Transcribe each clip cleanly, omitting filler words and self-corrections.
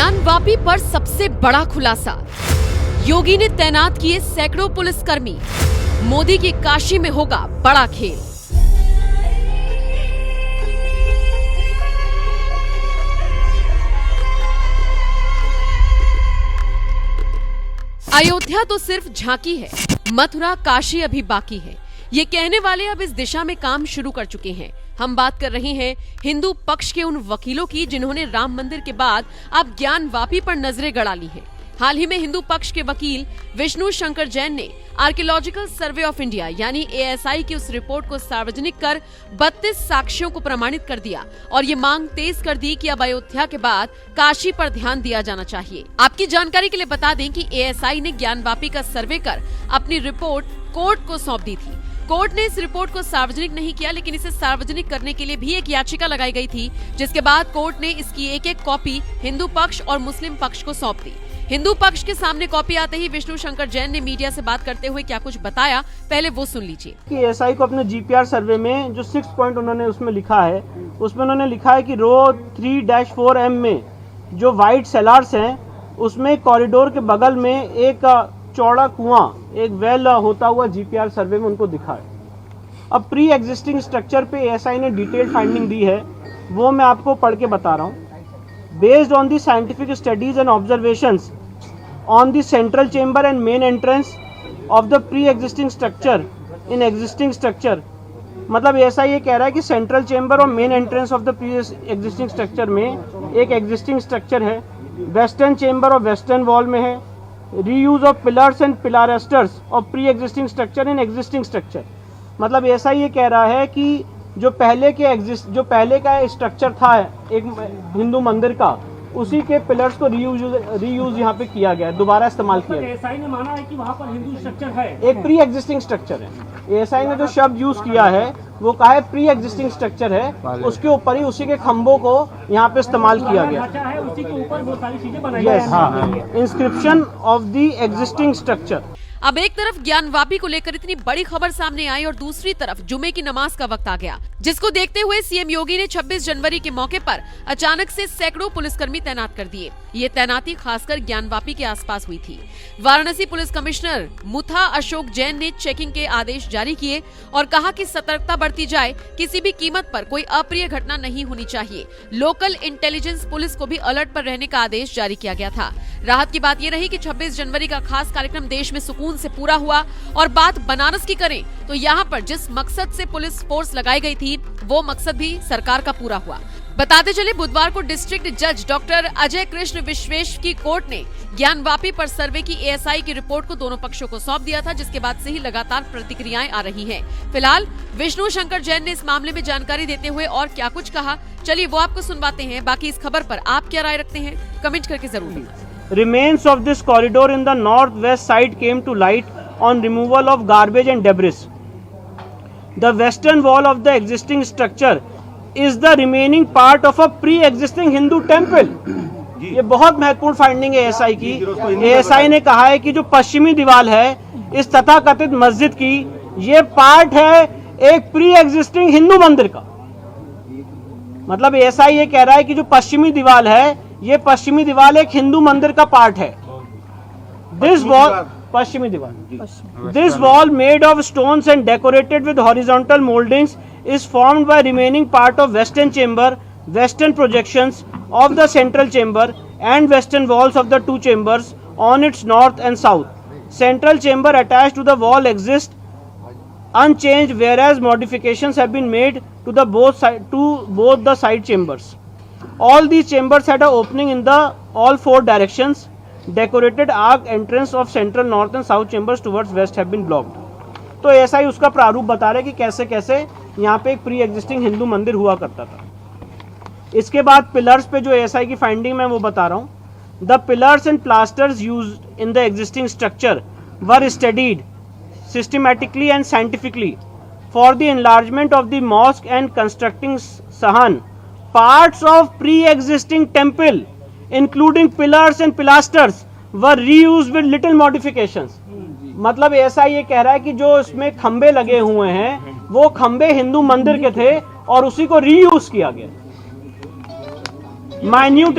ज्ञानवापी पर सबसे बड़ा खुलासा, योगी ने तैनात किए सैकड़ों पुलिसकर्मी, मोदी की काशी में होगा बड़ा खेल। अयोध्या तो सिर्फ झांकी है, मथुरा काशी अभी बाकी है, ये कहने वाले अब इस दिशा में काम शुरू कर चुके हैं। हम बात कर रहे हैं हिंदू पक्ष के उन वकीलों की जिन्होंने राम मंदिर के बाद अब ज्ञानवापी पर नजरें गड़ा ली हैं। हाल ही में हिंदू पक्ष के वकील विष्णु शंकर जैन ने आर्कियोलॉजिकल सर्वे ऑफ इंडिया यानी ASI की उस रिपोर्ट को सार्वजनिक कर 32 साक्ष्यों को प्रमाणित कर दिया और ये मांग तेज कर दी कि अब अयोध्या के बाद काशी पर ध्यान दिया जाना चाहिए। आपकी जानकारी के लिए बता दें कि ASI ने ज्ञानवापी का सर्वे कर अपनी रिपोर्ट कोर्ट को सौंप दी थी। कोर्ट ने इस रिपोर्ट को सार्वजनिक नहीं किया, लेकिन इसे सार्वजनिक करने के लिए भी एक याचिका लगाई गई थी, जिसके बाद कोर्ट ने इसकी एक कॉपी हिंदू पक्ष और मुस्लिम पक्ष को सौंप दी। हिंदू पक्ष के सामने कॉपी आते ही विष्णु शंकर जैन ने मीडिया से बात करते हुए क्या कुछ बताया, पहले वो सुन लीजिए। कि ASI को अपने GPR सर्वे में जो 6 पॉइंट उन्होंने उसमें लिखा है, उसमें उन्होंने लिखा है कि रो 3-4M में जो वाइट सेलार्स हैं, उसमें कॉरिडोर के बगल में एक चौड़ा कुआं, एक वेल होता हुआ GPR सर्वे में उनको दिखा है। अब प्री एग्जिस्टिंग स्ट्रक्चर पे ASI ने डिटेल्ड फाइंडिंग दी है, वो मैं आपको पढ़ के बता रहा हूँ। Based on the scientific studies and observations on the central chamber and main entrance of the pre-existing structure in existing structure, मतलब ऐसा ये कह रहा है कि सेंट्रल चेंबर और main entrance of the pre existing structure में एक एग्जिस्टिंग स्ट्रक्चर है, वेस्टर्न चेंबर और वेस्टर्न वॉल में है, reuse of pillars and pilasters of pre existing structure in existing structure. मतलब ऐसा ये कह रहा है कि जो पहले का स्ट्रक्चर था एक हिंदू मंदिर का, उसी के पिलर्स को रीयूज यहाँ पे किया गया, दोबारा इस्तेमाल किया गया। ASI ने माना है कि वहाँ पर हिंदू स्ट्रक्चर है, एक प्री एग्जिस्टिंग स्ट्रक्चर है। ASI ने जो शब्द यूज किया है वो कहा है प्री एग्जिस्टिंग स्ट्रक्चर है, उसके ऊपर ही उसी के खंभों को यहाँ पे इस्तेमाल किया गया है, उसी के ऊपर बहुत सारी चीजें बनाई गई। Inscription of the existing structure. अब एक तरफ ज्ञानवापी को लेकर इतनी बड़ी खबर सामने आई और दूसरी तरफ जुमे की नमाज का वक्त आ गया, जिसको देखते हुए सीएम योगी ने 26 जनवरी के मौके पर अचानक से सैकड़ों पुलिसकर्मी तैनात कर दिए। ये तैनाती खासकर ज्ञानवापी के आसपास हुई थी। वाराणसी पुलिस कमिश्नर मुथा अशोक जैन ने चेकिंग के आदेश जारी किए और कहा कि सतर्कता बरती जाए, किसी भी कीमत पर कोई अप्रिय घटना नहीं होनी चाहिए। लोकल इंटेलिजेंस पुलिस को भी अलर्ट पर रहने का आदेश जारी किया गया था। राहत की बात यह रही कि 26 जनवरी का खास कार्यक्रम देश में सुकून से पूरा हुआ। और बात बनारस की करें तो यहाँ पर जिस मकसद से पुलिस फोर्स लगाई गई थी, वो मकसद भी सरकार का पूरा हुआ। बताते चले, बुधवार को डिस्ट्रिक्ट जज डॉक्टर अजय कृष्ण विश्वेश की कोर्ट ने ज्ञानवापी पर सर्वे की ASI की रिपोर्ट को दोनों पक्षों को सौंप दिया था, जिसके बाद से ही लगातार प्रतिक्रियाएं आ रही हैं। फिलहाल विष्णु शंकर जैन ने इस मामले में जानकारी देते हुए और क्या कुछ कहा, चलिए वो आपको सुनवाते हैं। बाकी इस खबर पर आप क्या राय रखते हैं, कमेंट करके जरूर बताएं। Remains of this corridor in the northwest side came to light on removal of garbage and debris. The western wall of the existing structure is the remaining part of a pre-existing Hindu temple. ये बहुत महत्वपूर्ण finding है ASI की। ASI ने कहा है कि जो पश्चिमी दीवार है इस तथाकथित मस्जिद की, ये पार्ट है एक प्री एग्जिस्टिंग हिंदू मंदिर का। मतलब ASI ये कह रहा है कि जो पश्चिमी दीवार है, ये पश्चिमी दीवार एक हिंदू मंदिर का पार्ट है। दिस वॉल, पश्चिमी दीवार, this wall made of stones and decorated with horizontal mouldings is formed by remaining part of western chamber, western projections of the central chamber and western walls of the 2 chambers on its north and south. Central chamber attached to the wall exist unchanged, whereas modifications have been made to both the side chambers. All these chambers had an opening in all 4 directions. Decorated arc entrance of central, north and south chambers towards west have been blocked. तो ASI उसका प्रारूप बता रहे कि कैसे कैसे यहाँ पे एक प्री एग्जिस्टिंग हिंदू मंदिर हुआ करता था। इसके बाद पिलर्स पे जो ASI की फाइंडिंग मैं वो बता रहा हूँ। The pillars and plasters used in the existing structure were studied systematically and scientifically for the enlargement of the mosque and constructing sahan. Parts of pre-existing temple, including pillars and pilasters, were reused with little modifications. मतलब ऐसा ये कह रहा है कि जो इसमें खंबे लगे हुए हैं वो खंबे हिंदू मंदिर के थे और उसी को रीयूज किया गया। माइन्यूट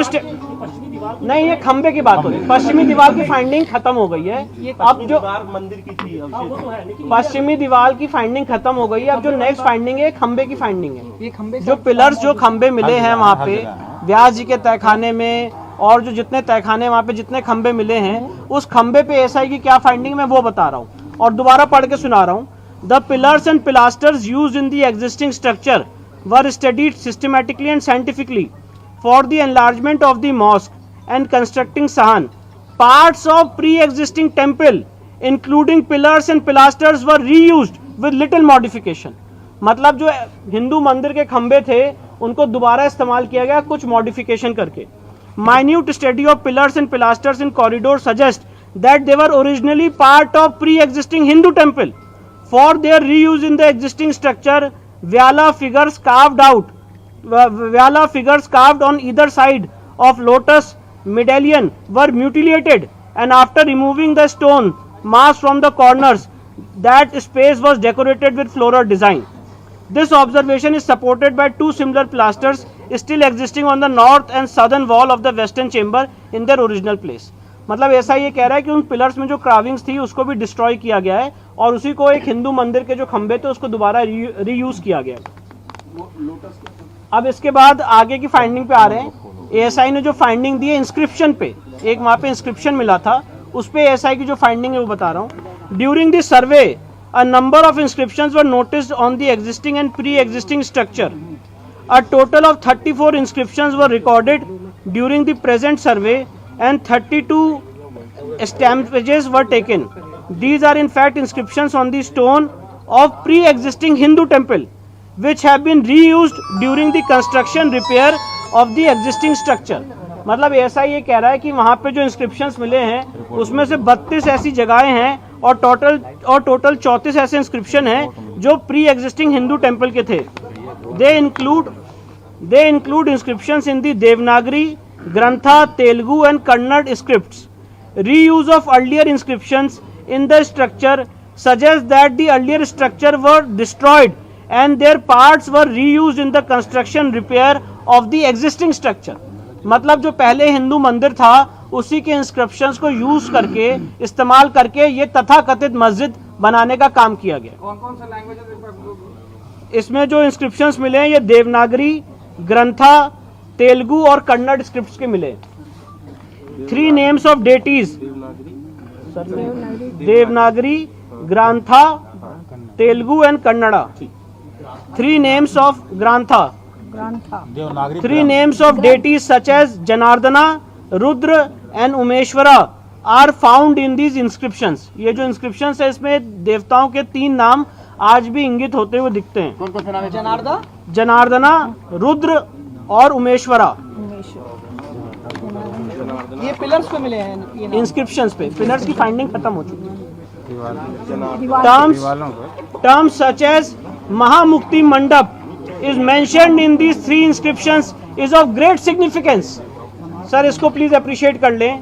दीवार को नहीं, ये खंबे की बात हो रही है। पश्चिमी दीवार की फाइंडिंग खत्म हो गई है। अब जो मंदिर की थी हाँ, वो तो है, लेकिन पश्चिमी दीवार की फाइंडिंग खत्म हो गई है। अब जो नेक्स्ट फाइंडिंग है खंबे की फाइंडिंग है। ये खंबे जो पिलर्स जो खंबे मिले हैं वहाँ पे व्यास जी के तहखाने में और जो जितने तहखाने वहाँ पे जितने खंबे मिले हैं, उस खंबे पे एसआई की क्या फाइंडिंग मैं वो बता रहा हूँ और दोबारा पढ़ के सुना रहा हूँ। The pillars and pilasters used in the existing structure were studied systematically and scientifically for the enlargement of the mosque and constructing साहन parts of pre existing temple including pillars and pilasters were reused with little modification. मतलब जो हिंदू मंदिर के खंबे थे उनको दोबारा इस्तेमाल किया गया कुछ मॉडिफिकेशन करके। Minute study of pillars and pilasters in corridor suggest that they were originally part of pre existing Hindu temple for their reuse in the existing structure. व्याला figures carved on either side of lotus medallion were mutilated, and after removing the stone mass from the corners, that space was decorated with floral design. This observation is supported by two similar pilasters still existing on the north and southern wall of the western chamber in their original place. मतलब ऐसा ये कह रहा है कि उन pillars में जो क्राविंग्स थी उसको भी डिस्ट्रॉय किया गया है और उसी को एक हिंदू मंदिर के जो खंबे थे उसको दोबारा रीयूज किया गया है। अब इसके बाद आगे की फाइंडिंग पे आ रहे हैं। एएसआई ने जो फाइंडिंग दी है इंस्क्रिप्शन पे, एक वहाँ पे इंस्क्रिप्शन मिला था, उस पे एएसआई की जो फाइंडिंग है वो बता रहा हूँ। During the survey a number of inscriptions were noticed on the existing and pre-existing structure. A total of 34 inscriptions were recorded during the present survey and 32 stampages were taken. These are in fact inscriptions on the stone of pre-existing Hindu temple which have been reused during the construction repair of the existing structure. मतलब ऐसा ये कह रहा है कि वहाँ पे जो इंस्क्रिप्शंस मिले हैं उसमें से 32 ऐसी जगहें हैं और टोटल 34 ऐसे इंस्क्रिप्शन हैं जो प्री एग्जिस्टिंग हिंदू टेम्पल के थे। They include inscriptions in the Devanagari, Grantha, Telugu and Kannada scripts. Reuse of earlier inscriptions in the structure suggest that the earlier structure were destroyed and there parts were reused in the construction repair of the existing structure. मतलब जो पहले हिंदू मंदिर था उसी के inscriptions को use करके इस्तेमाल करके ये तथाकथित मस्जिद बनाने का काम किया गया। कौन सा लैंग्वेज इसमें जो इंस्क्रिप्शंस मिले हैं ये देवनागरी, ग्रंथा, तेलुगु और कन्नड़ स्क्रिप्ट्स के मिले। 3 names of deities, Devanagari, Grantha, Telugu and Kannada. 3 names of Grantha, 3 names of deities such as Janardana, Rudra and Umeshwara are found in these inscriptions. ये जो inscriptions है इसमें देवताओं के 3 नाम आज भी इंगित होते हुए दिखते हैं। कौन सा नाम है? जनार्दना, रुद्र और उमेश्वरा। ये पिलर्स पे मिले हैं, इंस्क्रिप्शंस पे। पिलर्स की फाइंडिंग खत्म हो चुकी है। टर्म्स सच एज महामुक्ति मंडप is mentioned in these 3 inscriptions is of great significance. Sir इसको प्लीज अप्रिशिएट कर लें।